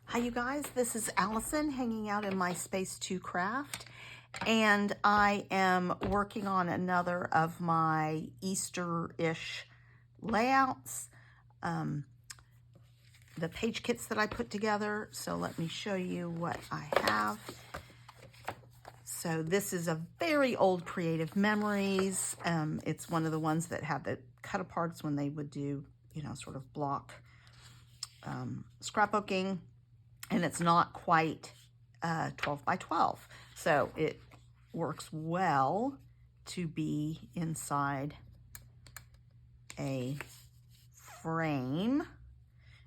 Hi you guys, this is Allison hanging out in my Space 2 craft, and I am working on another of my Easter-ish layouts, the page kits that I put together. So let me show you what I have. So this is a very old Creative Memories. It's one of the ones that had the cut aparts when they would do, you know, sort of block scrapbooking. And it's not quite 12 by 12. So it works well to be inside a frame.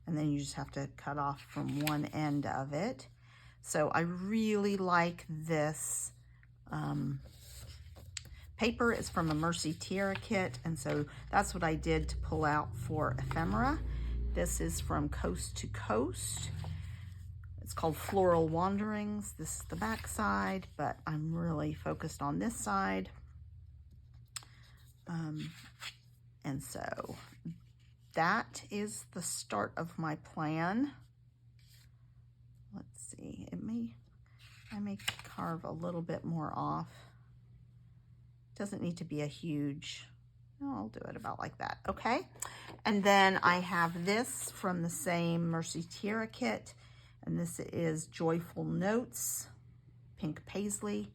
And then you just have to cut off from one end of it. So I really like this paper. It's from a Mercy Tiara kit. And so that's what I did to pull out for ephemera. This is from Coast to Coast. It's called Floral Wanderings. This is the back side, but I'm really focused on this side. And so that is the start of my plan. Let's see, I may carve a little bit more off. Doesn't need to be a huge, no, I'll do it about like that, okay? And then I have this from the same Mercy Tiara kit. And this is Joyful Notes, pink paisley.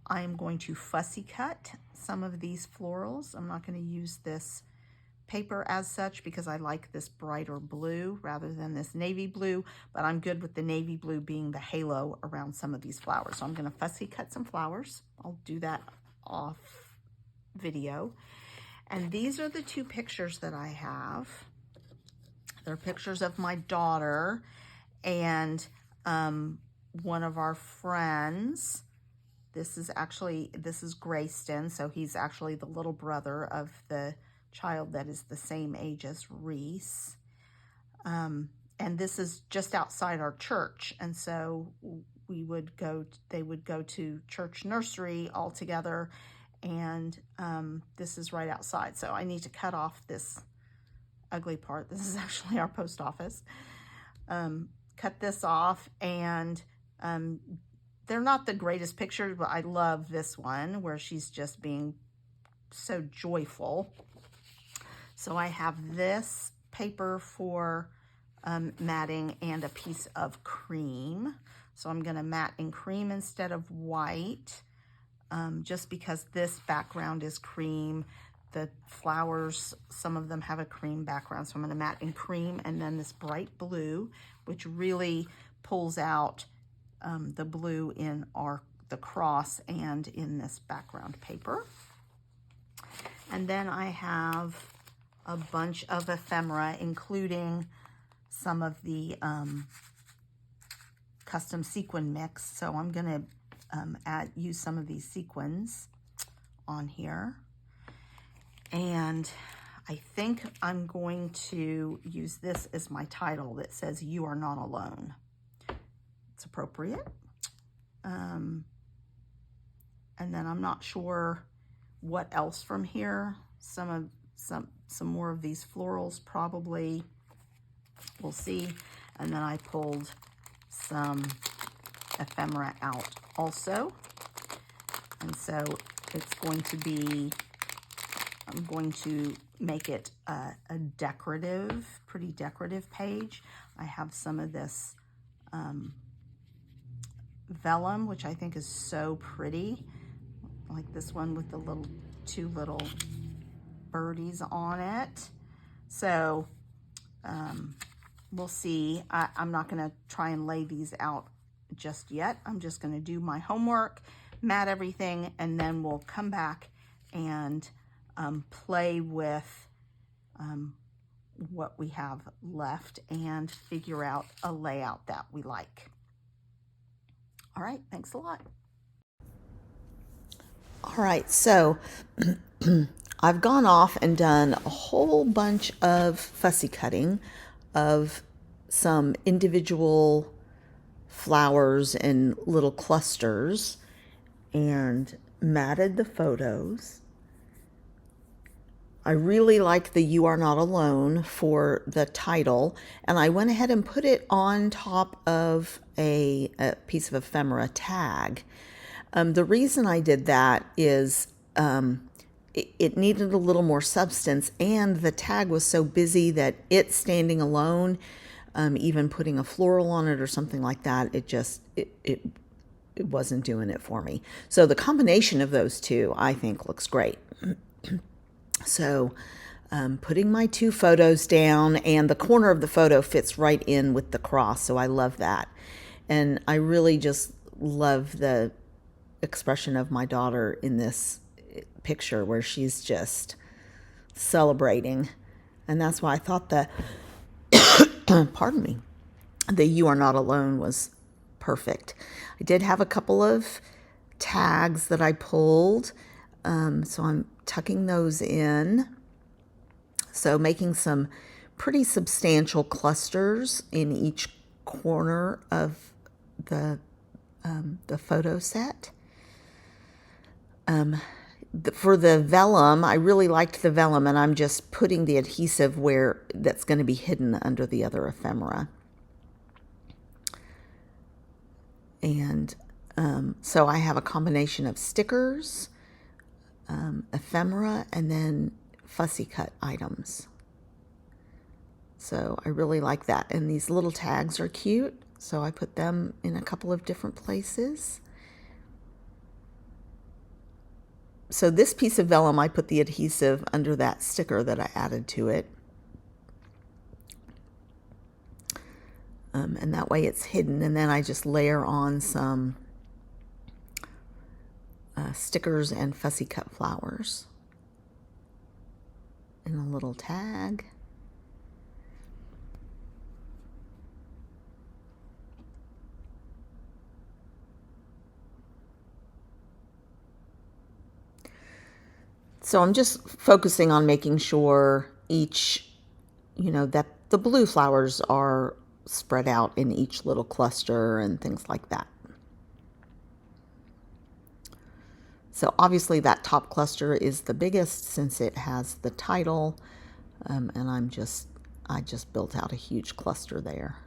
I'm going to fussy cut some of these florals. I'm not going to use this paper as such because I like this brighter blue rather than this navy blue, but I'm good with the navy blue being the halo around some of these flowers. So I'm going to fussy cut some flowers. I'll do that off video. And these are the two pictures that I have. They're pictures of my daughter and one of our friends. This is Grayston, so he's actually the little brother of the child that is the same age as Reese. And this is just outside our church, and so they would go to church nursery all together, and this is right outside. So I need to cut off this ugly part. This is actually our post office. Cut this off, and they're not the greatest pictures, but I love this one where she's just being so joyful. So I have this paper for matting and a piece of cream. So I'm going to matte in cream instead of white, just because this background is cream. The flowers, some of them have a cream background, so I'm going to matte in cream, and then this bright blue, which really pulls out the blue in the cross and in this background paper. And then I have a bunch of ephemera, including some of the custom sequin mix. So I'm going to use some of these sequins on here. And I think I'm going to use this as my title that says, "You Are Not Alone." It's appropriate. And then I'm not sure what else from here. Some more of these florals probably. We'll see. And then I pulled some ephemera out also. And so it's going to be, I'm going to make it a pretty decorative page. I have some of this vellum, which I think is so pretty. Like this one with the two little birdies on it. So we'll see. I'm not going to try and lay these out just yet. I'm just going to do my homework, mat everything, and then we'll come back and play with what we have left and figure out a layout that we like. All right, thanks a lot. All right, so I've gone off and done a whole bunch of fussy cutting of some individual flowers in little clusters and matted the photos. I really like the "You Are Not Alone" for the title, and I went ahead and put it on top of a piece of ephemera tag. The reason I did that is it needed a little more substance, and the tag was so busy that it standing alone, even putting a floral on it or something like that, it wasn't doing it for me. So the combination of those two, I think, looks great. So putting my two photos down, and the corner of the photo fits right in with the cross, so I love that. And I really just love the expression of my daughter in this picture where she's just celebrating. And that's why I thought that, pardon me, the "You Are Not Alone" was perfect. I did have a couple of tags that I pulled, so I'm tucking those in. So making some pretty substantial clusters in each corner of the photo set. For the vellum, I really liked the vellum, and I'm just putting the adhesive where that's going to be hidden under the other ephemera. And so I have a combination of stickers, ephemera, and then fussy cut items. So I really like that. And these little tags are cute, so I put them in a couple of different places. So this piece of vellum, I put the adhesive under that sticker that I added to it. And that way it's hidden. And then I just layer on some stickers and fussy cut flowers in a little tag. So I'm just focusing on making sure each, that the blue flowers are spread out in each little cluster and things like that. So obviously that top cluster is the biggest since it has the title, and I just built out a huge cluster there.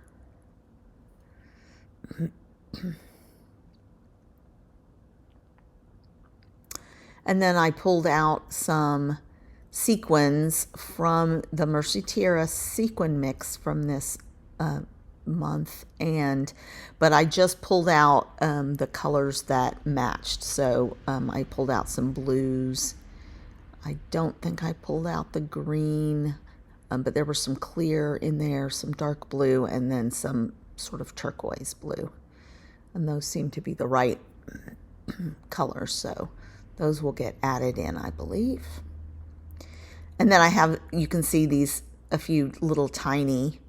And then I pulled out some sequins from the Mercy Tiara sequin mix from this month, but I just pulled out the colors that matched. So I pulled out some blues. I don't think I pulled out the green, but there was some clear in there, some dark blue, and then some sort of turquoise blue. And those seem to be the right colors, so those will get added in, I believe. And then I have, you can see these, a few little tiny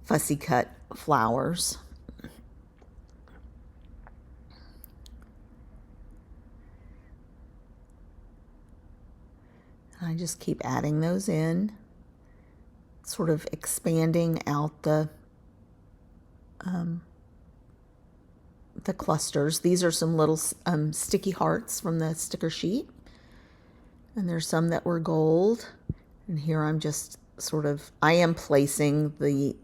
fussy cut flowers. I just keep adding those in, sort of expanding out the clusters. These are some little sticky hearts from the sticker sheet. And there's some that were gold. And here I'm just I am placing the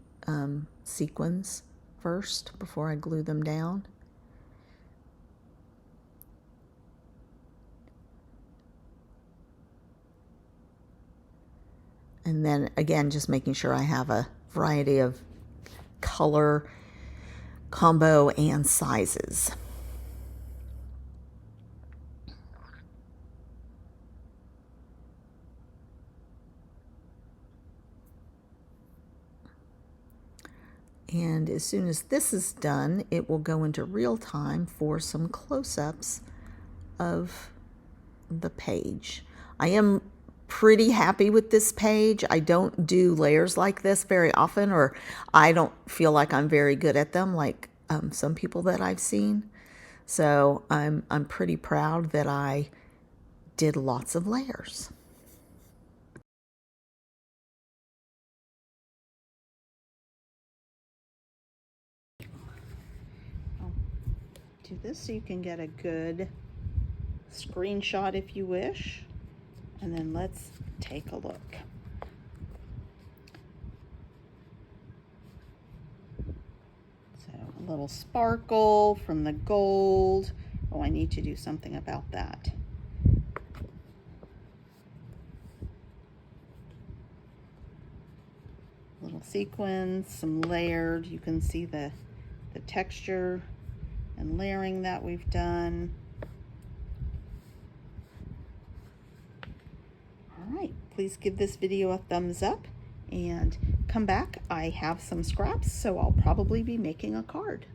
sequins first before I glue them down. And then again, just making sure I have a variety of color combo and sizes. And as soon as this is done, it will go into real time for some close-ups of the page. I am pretty happy with this page. I don't do layers like this very often, or I don't feel like I'm very good at them like some people that I've seen. So I'm pretty proud that I did lots of layers. I'll do this so you can get a good screenshot if you wish. And then let's take a look. So a little sparkle from the gold. Oh, I need to do something about that. Little sequins, some layered. You can see the texture and layering that we've done. All right, please give this video a thumbs up and come back. I have some scraps, so I'll probably be making a card.